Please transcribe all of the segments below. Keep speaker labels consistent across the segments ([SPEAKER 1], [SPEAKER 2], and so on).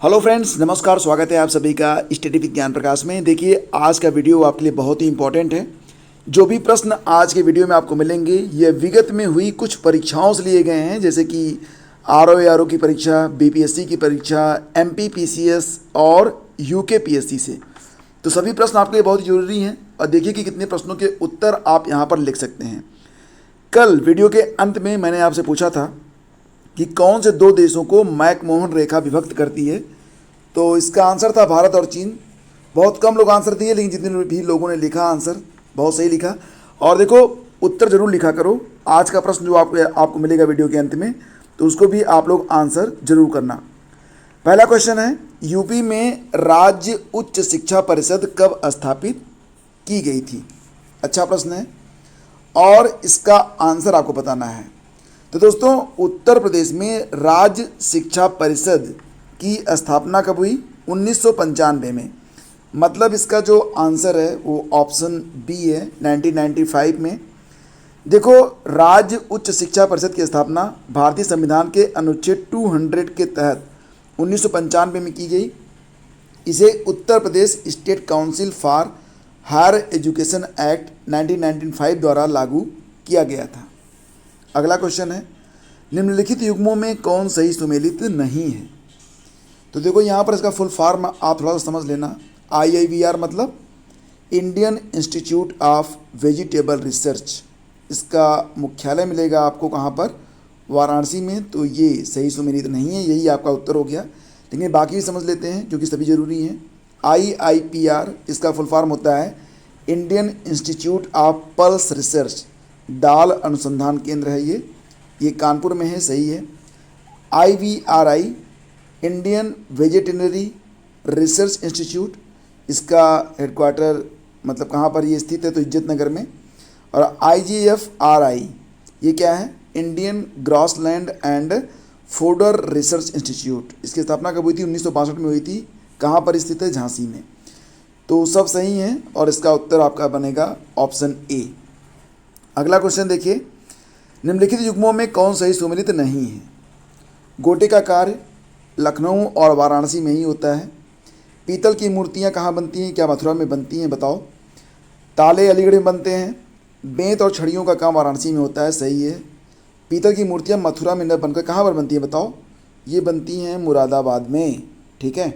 [SPEAKER 1] Hello friends, नमस्कार। स्वागत है आप सभी का स्टडी विद ज्ञान प्रकाश में। देखिए, आज का वीडियो आपके लिए बहुत ही इंपॉर्टेंट है। जो भी प्रश्न आज के वीडियो में आपको मिलेंगे ये विगत में हुई कुछ परीक्षाओं से लिए गए हैं, जैसे कि आर ओ की परीक्षा, बीपीएससी की परीक्षा, एमपी पीसीएस और यूके पीएससी से। तो सभी प्रश्न आपके लिए बहुत जरूरी हैं और देखिए कि कितने प्रश्नों के उत्तर आप यहाँ पर लिख सकते हैं। कल वीडियो के अंत में मैंने आपसे पूछा था कि कौन से दो देशों को मैकमोहन रेखा विभक्त करती है, तो इसका आंसर था भारत और चीन। बहुत कम लोग आंसर दिए, लेकिन जितने भी लोगों ने लिखा आंसर बहुत सही लिखा। और देखो, उत्तर जरूर लिखा करो। आज का प्रश्न जो आपको मिलेगा वीडियो के अंत में, तो उसको भी आप लोग आंसर जरूर करना। पहला क्वेश्चन है, यूपी में राज्य उच्च शिक्षा परिषद कब स्थापित की गई थी? अच्छा प्रश्न है और इसका आंसर आपको बताना है। तो दोस्तों, उत्तर प्रदेश में राज्य शिक्षा परिषद की स्थापना कब हुई? 1995 में। मतलब इसका जो आंसर है वो ऑप्शन बी है, 1995 में। देखो, राज्य उच्च शिक्षा परिषद की स्थापना भारतीय संविधान के अनुच्छेद 200 के तहत 1995 में की गई। इसे Uttar Pradesh state council for higher education act 1995 द्वारा लागू किया गया था। अगला क्वेश्चन है, निम्नलिखित युग्मों में कौन सही सुमेलित नहीं है? तो देखो, यहाँ पर इसका फुल फॉर्म आप थोड़ा सा समझ लेना। IIVR मतलब Indian institute of vegetable research. इसका मुख्यालय मिलेगा आपको कहाँ पर? वाराणसी में। तो ये सही सुमेलित नहीं है, यही आपका उत्तर हो गया। लेकिन बाकी भी समझ लेते हैं क्योंकि सभी जरूरी हैं। IIPR इसका फुल फॉर्म होता है Indian institute of pulse research. दाल अनुसंधान केंद्र है ये कानपुर में है, सही है। IVRI इंडियन वेजिटेनरी रिसर्च इंस्टीट्यूट, इसका हेडक्वार्टर मतलब कहाँ पर ये स्थित है? तो इज्जत नगर में। और IGFRI ये क्या है? Indian grassland and fodder research institute. इसकी स्थापना कब हुई थी? 1962 में हुई थी। कहाँ पर स्थित है? झांसी में। तो सब सही है और इसका उत्तर आपका बनेगा ऑप्शन ए। अगला क्वेश्चन देखिए, निम्नलिखित युग्मों में कौन सही सुमेलित नहीं है? गोटे का कार्य लखनऊ और वाराणसी में ही होता है। पीतल की मूर्तियाँ कहाँ बनती हैं? क्या मथुरा में बनती हैं? बताओ। ताले अलीगढ़ में बनते हैं। बेंत और छड़ियों का काम वाराणसी में होता है, सही है। पीतल की मूर्तियाँ मथुरा में न बनकर कहाँ पर बनती हैं? बताओ। ये बनती हैं मुरादाबाद में, ठीक है।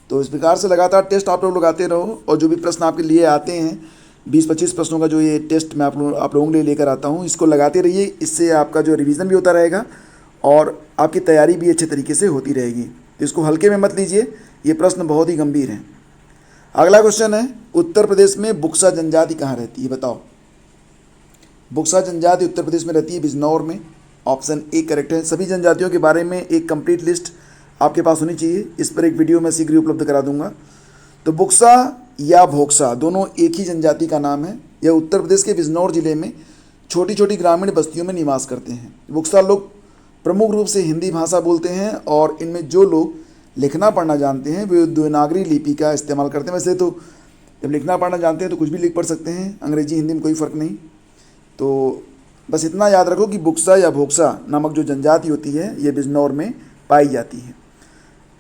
[SPEAKER 1] तो इस प्रकार से लगातार टेस्ट आप लोग लगाते रहो और जो भी प्रश्न आपके लिए आते हैं 20-25 प्रश्नों का जो ये टेस्ट मैं आप लोगों के लिए लेकर आता हूँ, इसको लगाते रहिए। इससे आपका जो रिवीजन भी होता रहेगा और आपकी तैयारी भी अच्छे तरीके से होती रहेगी। तो इसको हल्के में मत लीजिए, ये प्रश्न बहुत ही गंभीर हैं। अगला क्वेश्चन है, उत्तर प्रदेश में बुक्सा जनजाति कहाँ रहती है? बताओ। बुक्सा जनजाति उत्तर प्रदेश में रहती है बिजनौर में। ऑप्शन ए करेक्ट है। सभी जनजातियों के बारे में एक कंप्लीट लिस्ट आपके पास होनी चाहिए। इस पर एक वीडियो मैं शीघ्र उपलब्ध करा दूंगा। तो बुक्सा या भोक्सा दोनों एक ही जनजाति का नाम है। यह उत्तर प्रदेश के बिजनौर जिले में छोटी छोटी ग्रामीण बस्तियों में निवास करते हैं। बुक्सा लोग प्रमुख रूप से हिंदी भाषा बोलते हैं और इनमें जो लोग लिखना पढ़ना जानते हैं वे देवनागरी लिपि का इस्तेमाल करते हैं। वैसे तो जब लिखना पढ़ना जानते हैं तो कुछ भी लिख पढ़ सकते हैं, अंग्रेजी हिंदी में कोई फ़र्क नहीं। तो बस इतना याद रखो कि बुक्सा या भोक्सा नामक जो जनजाति होती है ये बिजनौर में पाई जाती है।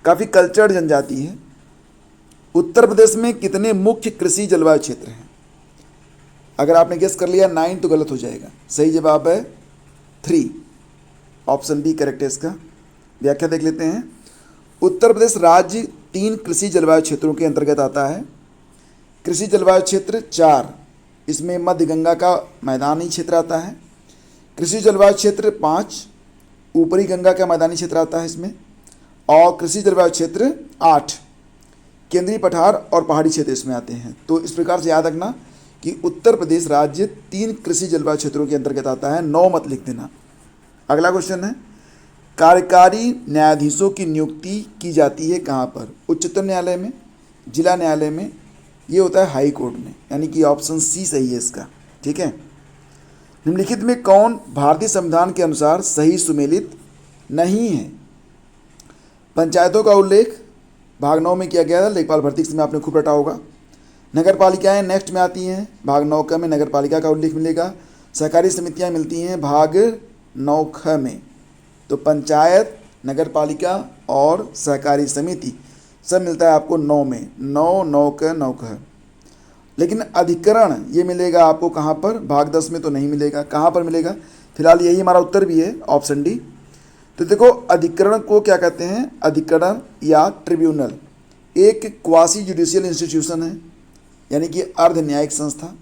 [SPEAKER 1] काफ़ी कल्चर्ड जनजाति है। उत्तर प्रदेश में कितने मुख्य कृषि जलवायु क्षेत्र हैं? अगर आपने गेस कर लिया 9 तो गलत हो जाएगा। सही जवाब है 3। ऑप्शन बी करेक्ट है इसका। व्याख्या देख लेते हैं। उत्तर प्रदेश राज्य 3 कृषि जलवायु क्षेत्रों के अंतर्गत आता है। कृषि जलवायु क्षेत्र 4, इसमें मध्य गंगा का मैदानी क्षेत्र आता है। कृषि जलवायु क्षेत्र 5, ऊपरी गंगा का मैदानी क्षेत्र आता है इसमें। और कृषि जलवायु क्षेत्र 8, केंद्रीय पठार और पहाड़ी क्षेत्र इसमें आते हैं। तो इस प्रकार से याद रखना कि उत्तर प्रदेश राज्य 3 कृषि जलवायु क्षेत्रों के अंतर्गत आता है। 9 मत लिख देना। अगला क्वेश्चन है, कार्यकारी न्यायाधीशों की नियुक्ति की जाती है कहाँ पर? उच्चतम न्यायालय में, जिला न्यायालय में, ये होता है हाई कोर्ट में। यानी कि ऑप्शन सी सही है इसका, ठीक है। निम्नलिखित में कौन भारतीय संविधान के अनुसार सही सुमेलित नहीं है? पंचायतों का उल्लेख भाग 9 में किया गया था, लेखपाल भर्ती में आपने खूब रटा होगा। नगर पालिकाएँ नेक्स्ट में आती हैं, भाग 9 क में नगर पालिका का उल्लेख मिलेगा। सहकारी समितियाँ मिलती हैं भाग 9 ख में। तो पंचायत, नगर पालिका, और सहकारी समिति सब मिलता है आपको 9 में, 9 9 का 9 का। लेकिन अधिकरण ये मिलेगा आपको कहाँ पर, भाग 10 में तो नहीं मिलेगा, कहाँ पर मिलेगा, फिलहाल यही हमारा उत्तर भी है, ऑप्शन डी। तो देखो अधिकरण को क्या कहते हैं, अधिकरण या ट्रिब्यूनल एक क्वासी जुडिशियल इंस्टीट्यूशन है, यानी कि अर्ध न्यायिक संस्था,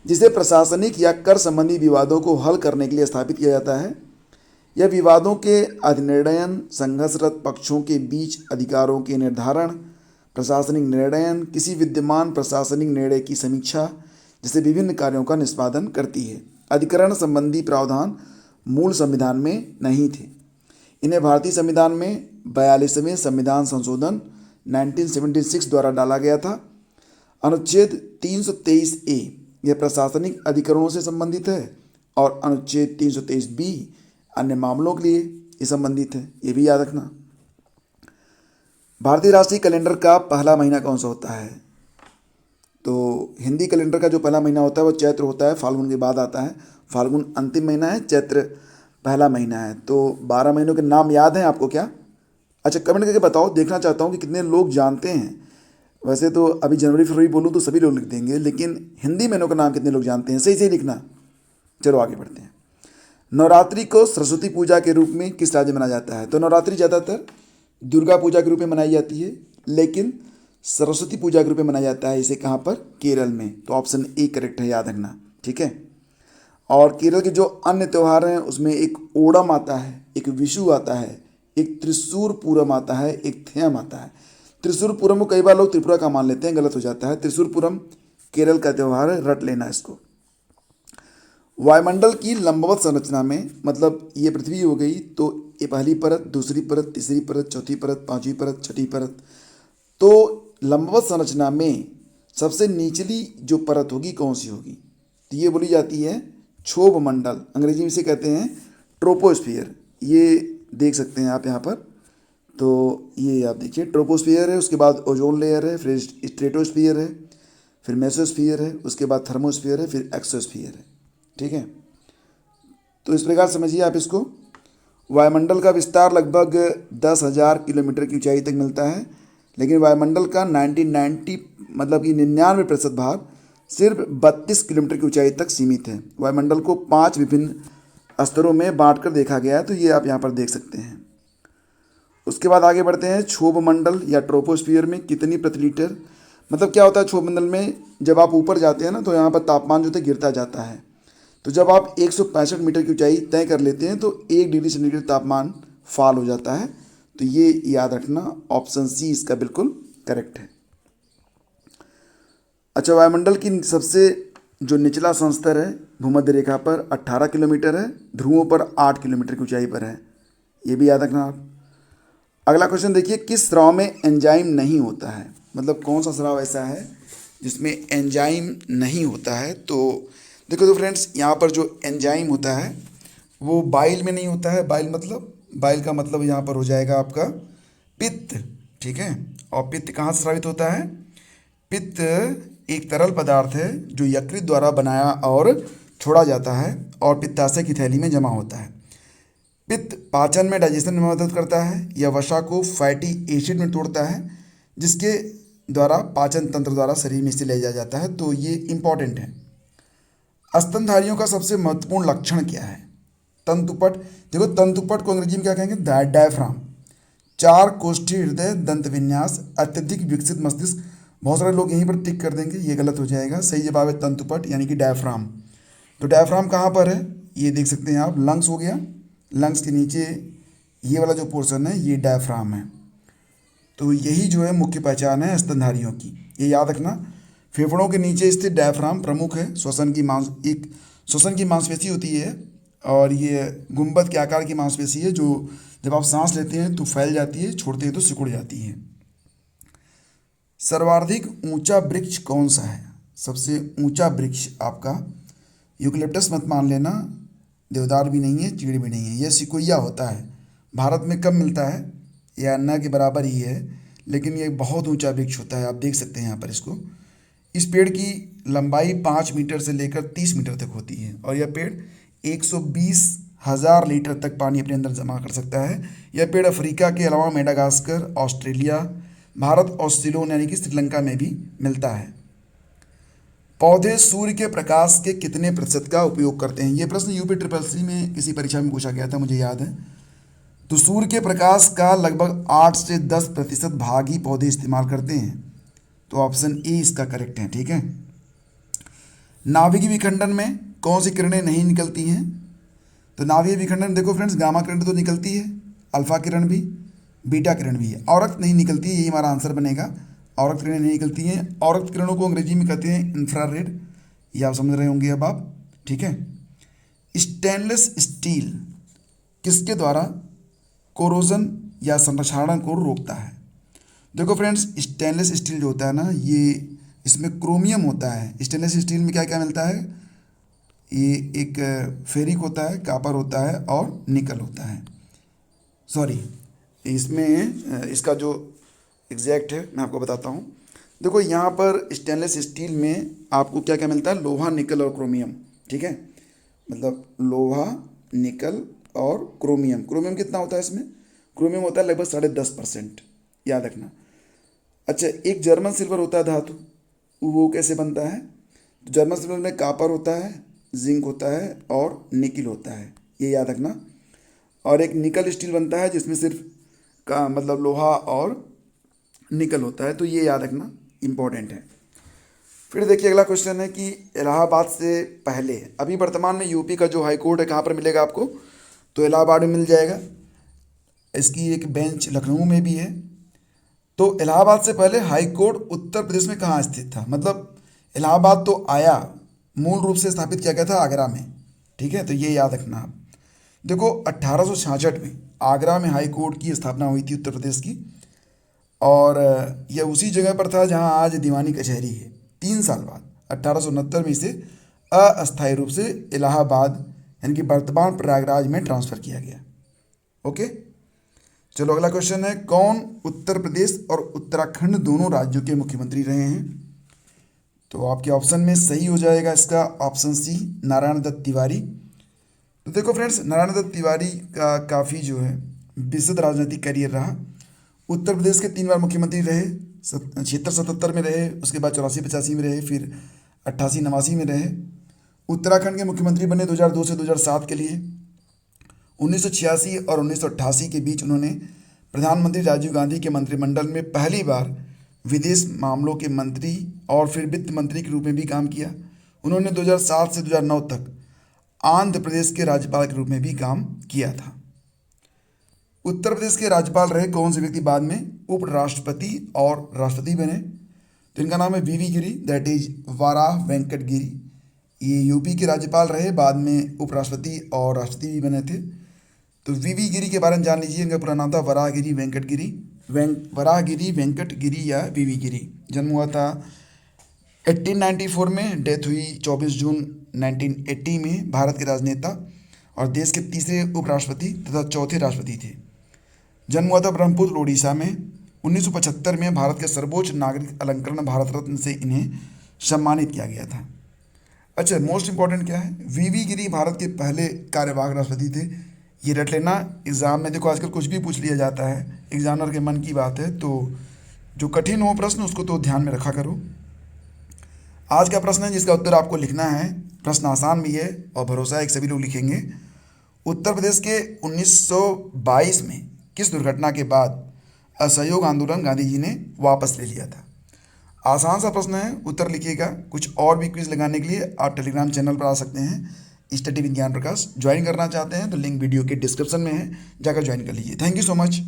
[SPEAKER 1] जिसे प्रशासनिक या कर संबंधी विवादों को हल करने के लिए स्थापित किया जाता है। यह विवादों के अधिनिर्णयन, संघर्षरत पक्षों के बीच अधिकारों के निर्धारण, प्रशासनिक निर्णयन, किसी विद्यमान प्रशासनिक निर्णय की समीक्षा जैसे विभिन्न कार्यों का निष्पादन करती है। अधिकरण संबंधी प्रावधान मूल संविधान में नहीं थे। इन्हें भारतीय संविधान में 42वें संविधान संशोधन 1976 द्वारा डाला गया था। अनुच्छेद 323A यह प्रशासनिक अधिकरणों से संबंधित है और अनुच्छेद 323B अन्य मामलों के लिए ये संबंधित है, ये भी याद रखना। भारतीय राष्ट्रीय कैलेंडर का पहला महीना कौन सा होता है, तो हिंदी कैलेंडर का जो पहला महीना होता है वो चैत्र होता है, फाल्गुन के बाद आता है। फाल्गुन अंतिम महीना है, चैत्र पहला महीना है। तो 12 महीनों के नाम याद हैं आपको क्या? अच्छा कमेंट करके बताओ, देखना चाहता हूँ कि कितने लोग जानते हैं। वैसे तो अभी जनवरी फरवरी बोलूँ तो सभी लोग लिख देंगे, लेकिन हिंदी महीनों का नाम कितने लोग जानते हैं, सही सही लिखना। चलो आगे बढ़ते हैं। नवरात्रि को सरस्वती पूजा के रूप में किस राज्य में मनाया जाता है? तो नवरात्रि ज़्यादातर दुर्गा पूजा के रूप में मनाई जाती है, लेकिन सरस्वती पूजा के रूप में मनाया जाता है इसे कहाँ पर, केरल में। तो ऑप्शन ए करेक्ट है, याद रखना, ठीक है। और केरल के जो अन्य त्यौहार हैं उसमें एक ओणम आता है, एक विशु आता है, एक त्रिशूर पूरम आता है, एक थेयम आता है। त्रिशूर पूरम को कई बार लोग त्रिपुरा का मान लेते हैं, गलत हो जाता है। त्रिशूर पूरम केरल का त्यौहार है, रट लेना इसको। वायुमंडल की लंबवत संरचना में, मतलब ये पृथ्वी हो गई तो ये पहली परत, दूसरी परत, तीसरी परत, चौथी परत, पांचवी परत, छठी परत। तो लंबवत संरचना में सबसे निचली जो परत होगी कौन सी होगी? तो ये बोली जाती है क्षोभ मंडल, अंग्रेजी में इसे कहते हैं ट्रोपोस्फियर। ये देख सकते हैं आप यहाँ पर। तो ये आप देखिए ट्रोपोस्फियर है, उसके बाद ओजोन लेयर है, फिर स्ट्रेटोस्फियर है, फिर मेसोस्फियर है, उसके बाद थर्मोस्फियर है, फिर एक्सोस्फियर है, ठीक है। तो इस प्रकार समझिए आप इसको। वायुमंडल का विस्तार लगभग 10,000 किलोमीटर की ऊंचाई तक मिलता है, लेकिन वायुमंडल का 1990 मतलब कि 99% भाग सिर्फ 32 किलोमीटर की ऊंचाई तक सीमित है। वायुमंडल को 5 विभिन्न स्तरों में बांटकर देखा गया है, तो ये आप यहाँ पर देख सकते हैं। उसके बाद आगे बढ़ते हैं। क्षोभ मंडल या ट्रोपोस्फियर में कितनी प्रति लीटर, मतलब क्या होता है क्षोभ मंडल में, जब आप ऊपर जाते हैं ना तो यहाँ पर तापमान जो है गिरता जाता है। तो जब आप 165 मीटर की ऊंचाई तय कर लेते हैं तो 1 डिग्री सेंटीग्रेड तापमान फॉल हो जाता है। तो ये याद रखना, ऑप्शन सी इसका बिल्कुल करेक्ट है। अच्छा वायुमंडल की सबसे जो निचला संस्तर है भूमध्य रेखा पर 18 किलोमीटर है, ध्रुवों पर 8 किलोमीटर की ऊंचाई पर है, ये भी याद रखना आप। अगला क्वेश्चन देखिए, किस स्राव में एंजाइम नहीं होता है, मतलब कौन सा स्राव ऐसा है जिसमें एंजाइम नहीं होता है? तो देखो तो फ्रेंड्स, यहाँ पर जो एंजाइम होता है वो बाइल में नहीं होता है। बाइल का मतलब यहाँ पर हो जाएगा आपका पित्त, ठीक है। और पित्त कहाँ से स्रावित होता है? पित्त एक तरल पदार्थ है जो यकृत द्वारा बनाया और छोड़ा जाता है और पित्ताशय की थैली में जमा होता है। पित्त पाचन में, डाइजेशन में मदद करता है। यह वसा को फैटी एसिड में तोड़ता है, जिसके द्वारा पाचन तंत्र द्वारा शरीर में इसे ले जाया जाता है। तो ये इंपॉर्टेंट है। स्तनधारियों का सबसे महत्वपूर्ण लक्षण क्या है? तंतुपट। देखो तंतुपट को अंग्रेजी में क्या कहेंगे? डायफ्राम। 4 कोष्ठी हृदय, दंत विन्यास, अत्यधिक विकसित मस्तिष्क। बहुत सारे लोग यहीं पर टिक कर देंगे, ये गलत हो जाएगा। सही जवाब है तंतुपट यानी कि डायफ्राम। तो डायफ्राम कहाँ पर है? ये देख सकते हैं आप, लंग्स हो गया, लंग्स के नीचे ये वाला जो पोर्शन है ये डायफ्राम है। तो यही जो है मुख्य पहचान है स्तनधारियों की, ये याद रखना। फेफड़ों के नीचे स्थित डायफ्राम प्रमुख है। श्वसन की मांसपेशी होती है और ये गुंबद के आकार की मांसपेशी है जो जब आप सांस लेते हैं तो फैल जाती है, छोड़ते हैं तो सिकुड़ जाती है। सर्वाधिक ऊंचा वृक्ष कौन सा है? सबसे ऊंचा वृक्ष आपका यूकलिप्टस मत मान लेना, देवदार भी नहीं है, चीड़ भी नहीं है, यह सिकोया होता है। भारत में कम मिलता है, यह अन्ना के बराबर ही है, लेकिन ये बहुत ऊंचा वृक्ष होता है। आप देख सकते हैं यहाँ पर इसको। इस पेड़ की लंबाई 5 मीटर से लेकर 30 मीटर तक होती है और यह पेड़ 120 1000 लीटर तक पानी अपने अंदर जमा कर सकता है। यह पेड़ अफ्रीका के अलावा मेडागास्कर, ऑस्ट्रेलिया, भारत और सिलोन यानी कि श्रीलंका में भी मिलता है। पौधे सूर्य के प्रकाश के कितने प्रतिशत का उपयोग करते हैं? ये प्रश्न यूपी ट्रिपल सी में किसी परीक्षा में पूछा गया था, मुझे याद है। तो सूर्य के प्रकाश का लगभग 8 से 10% भाग ही पौधे इस्तेमाल करते हैं। तो ऑप्शन ए इसका करेक्ट है, ठीक है। नाभिकीय विखंडन में कौन सी किरणें नहीं निकलती हैं? तो नाभिकीय विखंडन देखो फ्रेंड्स, गामा किरण तो निकलती है, अल्फा किरण भी, बीटा किरण भी है, औरक्त नहीं निकलती है, यही हमारा आंसर बनेगा। औरक्त किरणें नहीं निकलती हैं। औरक्त किरणों को अंग्रेजी में कहते हैं इंफ्रारेड, ये आप समझ रहे होंगे अब आप, ठीक है। स्टेनलेस स्टील किसके द्वारा कोरोजन या संक्षारण को रोकता है? देखो फ्रेंड्स, स्टेनलेस स्टील जो होता है ना, ये इसमें क्रोमियम होता है। स्टेनलेस स्टील में क्या क्या मिलता है? ये एक फेरिक होता है, कापर होता है और निकल होता है। सॉरी, इसमें इसका जो एग्जैक्ट है मैं आपको बताता हूँ। देखो यहाँ पर स्टेनलेस स्टील में आपको क्या क्या मिलता है? लोहा, निकल और क्रोमियम, ठीक है। मतलब लोहा, निकल और क्रोमियम। क्रोमियम कितना होता है इसमें? क्रोमियम होता है लगभग 10.5%, याद रखना। अच्छा, एक जर्मन सिल्वर होता है धातु, वो कैसे बनता है? तो जर्मन सिल्वर में कापर होता है, जिंक होता है और निकिल होता है, ये याद रखना। और एक निकल स्टील बनता है जिसमें सिर्फ का मतलब लोहा और निकल होता है, तो ये याद रखना, इम्पोर्टेंट है। फिर देखिए अगला क्वेश्चन है कि इलाहाबाद से पहले, अभी वर्तमान में यूपी का जो हाई कोर्ट है कहाँ पर मिलेगा आपको? तो इलाहाबाद में मिल जाएगा। इसकी एक बेंच लखनऊ में भी है। तो इलाहाबाद से पहले हाई कोर्ट उत्तर प्रदेश में कहाँ स्थित था? मतलब इलाहाबाद तो आया, मूल रूप से स्थापित किया गया था आगरा में, ठीक है। तो ये याद रखना आप। देखो 1866 में आगरा में हाई कोर्ट की स्थापना हुई थी उत्तर प्रदेश की, और यह उसी जगह पर था जहां आज दीवानी कचहरी है। 3 साल बाद 1869 में इसे अस्थायी रूप से इलाहाबाद यानी कि वर्तमान प्रयागराज में ट्रांसफ़र किया गया। ओके, चलो अगला क्वेश्चन है, कौन उत्तर प्रदेश और उत्तराखंड दोनों राज्यों के मुख्यमंत्री रहे हैं? तो आपके ऑप्शन में सही हो जाएगा इसका ऑप्शन सी, नारायण दत्त तिवारी। तो देखो फ्रेंड्स, नारायण दत्त तिवारी का काफ़ी जो है विशद राजनीतिक करियर रहा। उत्तर प्रदेश के 3 बार मुख्यमंत्री रहे, 76-77 में रहे, उसके बाद 84-85 में रहे, फिर 88-89 में रहे। उत्तराखंड के मुख्यमंत्री बने 2002 से 2007 के लिए। 1986 और 1988 के बीच उन्होंने प्रधानमंत्री राजीव गांधी के मंत्रिमंडल में पहली बार विदेश मामलों के मंत्री और फिर वित्त मंत्री के रूप में भी काम किया। उन्होंने 2007 से 2009 तक आंध्र प्रदेश के राज्यपाल के रूप में भी काम किया था। उत्तर प्रदेश के राज्यपाल रहे कौन से व्यक्ति बाद में उपराष्ट्रपति और राष्ट्रपति बने? तो इनका नाम है वीवी गिरी, दैट इज वाराह वेंकट गिरी। ये यूपी के राज्यपाल रहे, बाद में उपराष्ट्रपति और राष्ट्रपति भी बने थे। तो वीवी गिरी के बारे में जान लीजिए, इनका पूरा नाम था वराहगिरी वेंकट गिरी, वराहगिरी वेंकट गिरी या वीवी गिरी। जन्म हुआ था 1894 में, डेथ हुई 24 जून 1980 में। भारत के राजनेता और देश के तीसरे उपराष्ट्रपति तथा चौथे राष्ट्रपति थे। जन्म हुआ था ब्रह्मपुत्र ओडिशा में। 1975 में भारत के सर्वोच्च नागरिक अलंकरण भारत रत्न से इन्हें सम्मानित किया गया था। अच्छा, मोस्ट इंपॉर्टेंट क्या है? वीवी गिरी भारत के पहले कार्यवाहक राष्ट्रपति थे। ये रट लेना, एग्जाम में देखो आजकल कुछ भी पूछ लिया जाता है, एग्जामिनर के मन की बात है, तो जो कठिन हो प्रश्न उसको तो ध्यान में रखा करो। आज का प्रश्न है जिसका उत्तर आपको लिखना है। प्रश्न आसान भी है और भरोसा है कि सभी लोग लिखेंगे। उत्तर प्रदेश के 1922 में किस दुर्घटना के बाद असहयोग आंदोलन गांधी जी ने वापस ले लिया था? आसान सा प्रश्न है, उत्तर लिखिएगा। कुछ और भी क्विज लगाने के लिए आप टेलीग्राम चैनल पर आ सकते हैं, स्टडी विद ज्ञान प्रकाश। ज्वाइन करना चाहते हैं तो लिंक वीडियो के डिस्क्रिप्शन में है, जाकर ज्वाइन कर लीजिए। Thank you so much.